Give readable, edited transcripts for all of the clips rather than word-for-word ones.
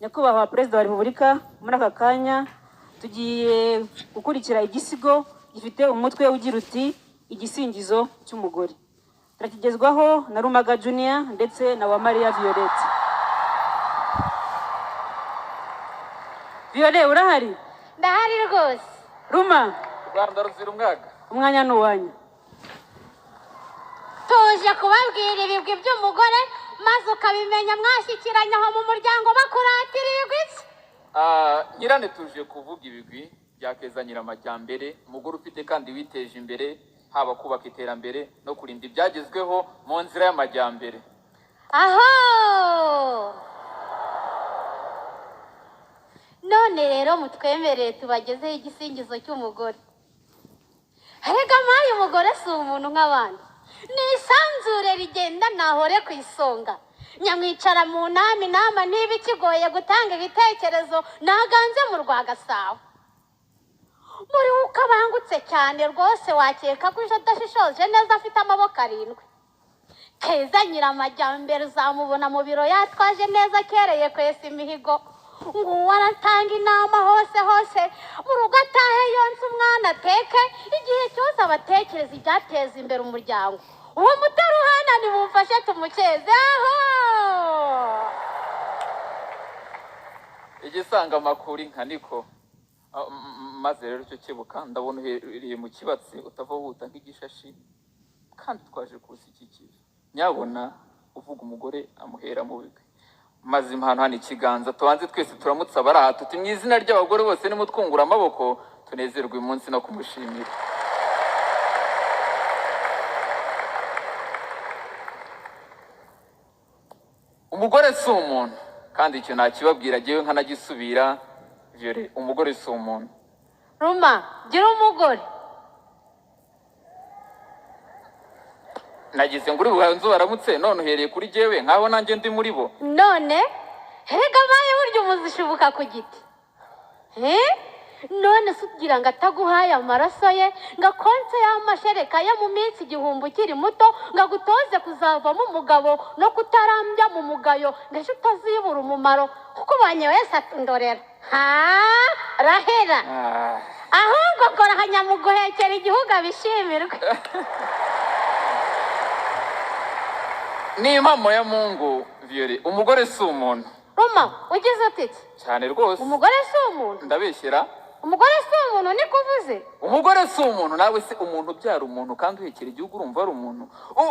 nyakubahwa perezida wa repubulika, muri aka kanya tugiye gukurikira igisigo gifite umutwe ugira uti igisingizo cy'umugore. Turakigezwaho na Rumaga Junior ndetse na Uwamariya Violette. Violette urahari? Ndahari rwose. Ruma, Rwanda ruzira umwaga. umwanya ni uwanyu. Tuje kubabwira ibigwi by'umugore maze ukabimenya mwashyikiranya aho mu muryango bakuratira ibigwi bye. Nyirane tuje kuvuga ibigwi byakeza nyiramajyambere, umugore ufite kandi witeje imbere, haba kubaka iterambere no kurinda ibyagezweho mu nzira y'amajyambere. Aho! None rero mutwemerere tubagezeho igisingizo cy'umugore. Erega mayi umugore si umuntu nk'abandi. Ni isanzure rigenda ntahore ku isonga. Nyamwicara mu nama, inama niba ikigoye gutanga ibitekerezo naganze mu Rwagasabo. Muri ukabangutse cyane rwose wakeka ko adashishoje neza afite amaboko 7. Keza nyiramajyambere uzamubona mu biro yatwaje neza kereye kwesa imihigo. Ngo waratanga inama hose mu rugo atahe yonse umwana ateke igihe cyose abatekereza ibyateza imbere umuryango. Uwo mutaruhana nimumfashe tumukeze. Aho! Igisanga makuru inka niko. Maze rero cyo kibuka ndabona uhereye mu kibatsi utavahuta nk'igishashi kandi twaje kusikikiza. Nyabona uvuga umugore amuhera mu bigwi. Maze impano hano ikiganza tubanze twese turamutsa baraha tuti mu izina ry'abagore bose nimutwungura amaboko tunezerwe uyu munsi no kumushimira. Umugore si umuntu kandi icyo nakibabwira jewe nkanagisubira. Violette, umugore si umuntu. Ruma, gira umugore. Nagize nguri buhanzu baramutse none uhereye kuri jewe nkaho nanjye ndi muri bo. None herega baye buryo umuzishibuka ku giti. None sugira ngo ataguhaye amaraso ye ngakonse y'amashereka ya mu minsi 1000 ukiri muto ngagutoze kuzavamo umugabo no kutarambya mu mugayo ngeje utazibura umumaro kuko banye wese atundorera. Rahera. Ahubwo kora hanyamuguhekera igihugu abishimirwe. Ni impamo ya Mungu. Violette, umugore si umuntu. Roma, ugize ute? Cyane rwose. Umugore si umuntu. Ndabeshyera. Umugore si umuntu ni kuvuze. Umugore si umuntu, nawe se umuntu byara umuntu kandi uhekera igihugu urumva ari umuntu.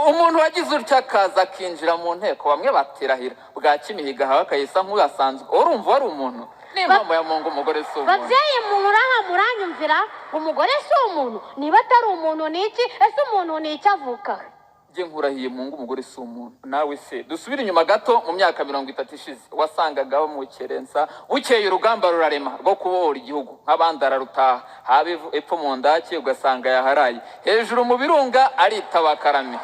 Umuntu wagize utya kaza akinjira mu nteko bamwe baterahira bwa Kimihiga hawe akayisa nk'uyasanzwe urumva ari umuntu. Ni impamo ya Mungu, umugore si umuntu. Babyeyi muraha muranyumvira, umugore si umuntu. Niba atari umuntu ni iki? Ese umuntu ni iki avuka? Nkurahiye Mungu, umugore si umuntu. Nawe se dusubire inyuma gato mu myaka 30 ishize wasangagaho mu Kerensa bukeye urugamba rurarema rwo kubohora igihugu nk'abandara rutaha habe epfo mu ndake ugasanga yaharaye hejuru mu birunga aritaba Karame.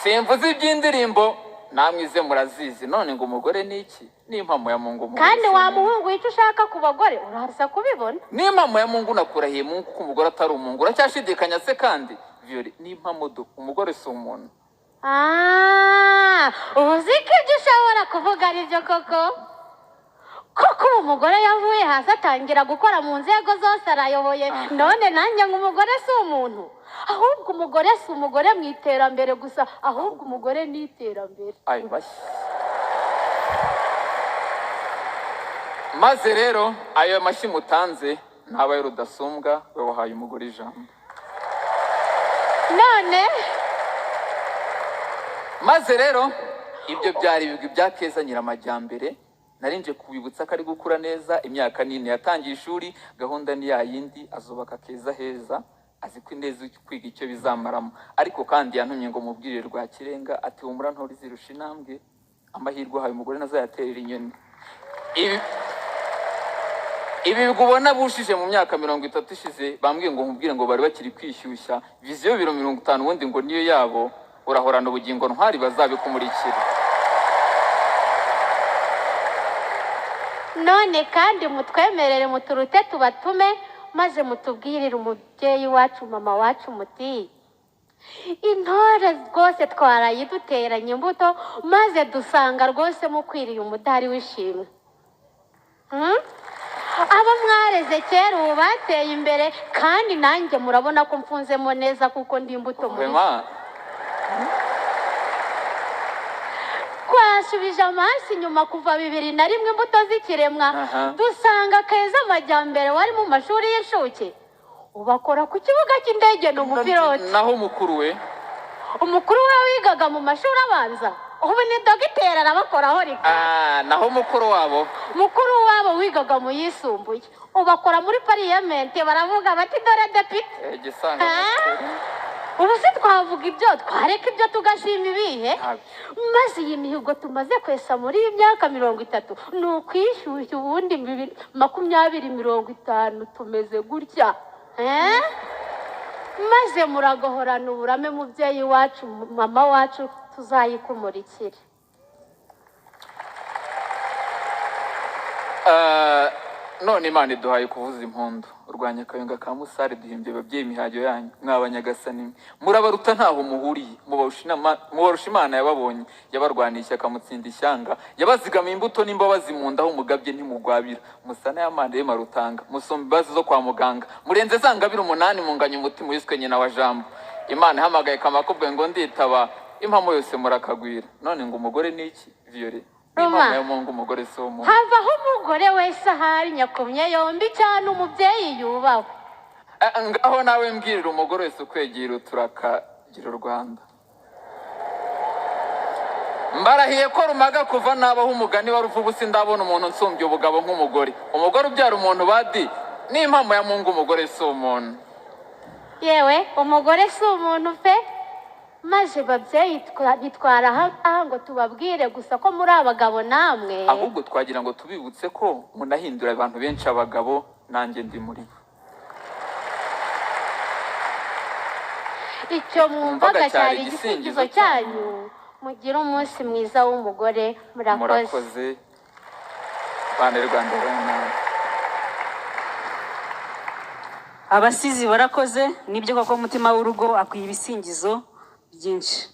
Simvuze iby'indirimbo namwize murazizi none ngo umugore ni iki? Ni impamo ya Mungu. Kandi wa muhungu icyo ushaka ku bagore urahasa kubibona. Ni impamo ya Mungu, nakurahiye Mungu ko umugore atari umuntu. Uracyashidikanya se kandi? Violette, ni impamo do umugore si umuntu. Uziko ibyo ushobora kuvuga ari byo koko umugore yavuye hasi atangira gukora mu nzego zose arayoboye. None nanjye ngo umugore si umuntu. Ahubwo umugore si umugore mu iterambere gusa, ahubwo umugore ni iterambere. Ayo bashyi. Maze rero ayo mashyi mutanze ntabaye rudasumbwa we wahaye umugore ijambo. None maze rero ibyo byari ibigwi byakeza nyiramajyambere. Narinje kubibutsa ko ari gukura neza, imyaka 9 yatangiye ishuri, gahunda ni yayindi azubaka keza heza, azi ko ineza kwiga icyo bizamaramo. Ariko kandi yantumye ngo mubwirire rwa kirenga ati humura ntori zirusha intambwe, amahirwe haye umugore nazayaterera inyoni. Ibi bigubona bushije mu myaka 30 ishize bambwiye ngo nkubwire ngo bari bakiri kwishyushya viziyo 50 wundi ngo niyo yabo urahorana ubugingo ntwari bazabikumurikira. none kandi mutwemerere muturute tubatume maze mutubwirire umubyeyi wacu mama wacu muti intore rwose twarayiduteranye imbuto maze dusanga rwose mukwiriye umudari w'ishimwe. abo mwareze kera ubu bateye imbere kandi nanjye murabona ko mfunzemo neza kuko ndi imbuto muri twasubije amaso inyuma kuva 2001 imbuto z'ikiremwa dusanga Keza Amajyambere wari mu mashuri y'ishuke ubakora ku kibuga cy'indege no mupiloti. Naho umukuru we wigaga mu mashuri abanza ubu ni dogiteri arabakoraho rika. Naho mukuru wabo wigaga mu yisumbuye ubakora muri pariyamenti baravuga bati dore depite. Ubu se twavuga ibyo twareka ibyo tugashima ibihe maze iyi mihigo tumaze kwesa muri iyi myaka 30 ni ukwishyushya ubundi 2050 tumeze gutya maze muragahorana uburame mubyeyi wacu mama wacu tuzayikumurikire. None Imana iduhaye kuvuza impundu urwanya Kayonga ka Musare duhimbye babyeyi imihayo yanyu mwabanyagasani murabaruta ntaho muhuriye mubarusha Imana yababonye yabarwaniye ishyaka mutsinda ishyanga yabazigama imbuto n'imbabazi mu ndaho umugabye ntimugwabira musana y'amande y'Marutanga musomba ibazo zo kwa muganga murenze zangabira 8 munganya umutima wiswe nyina wa jambo Imana ihamagaye kamakubwe ngo nditaba impamo yose murakagwira none ngo umugore niki Violette umugore somo havaho umugore wese ahari nyakumye yombi cyane umubyeyi yubaho. Ngaho nawe mbwirira umugore wese ukwegera uturakagira u Rwanda. Mbarahiye ko rumaga kuva nabaho umugani wa ruvubu sindabona umuntu nsumbye ubugabo nk'umugore. Umugore ubyara umuntu badi n'impamo ya Mungu umugore si umuntu. Yewe umugore si umuntu pe. Maze babyeyi twitwara aha ngo tubabwire gusa ko muri abagabo namwe ahubwo twagira ngo tubibutse ko munahindura abantu benshi abagabo nanjye ndi muri bo. Icyo mwumvaga cyari igisingizo cyanyu mugira umunsi mwiza w'umugore murakoze bane Rwanda bana abasizi barakoze nibyo koko umutima w'urugo akwiye ibisingizo byinshi.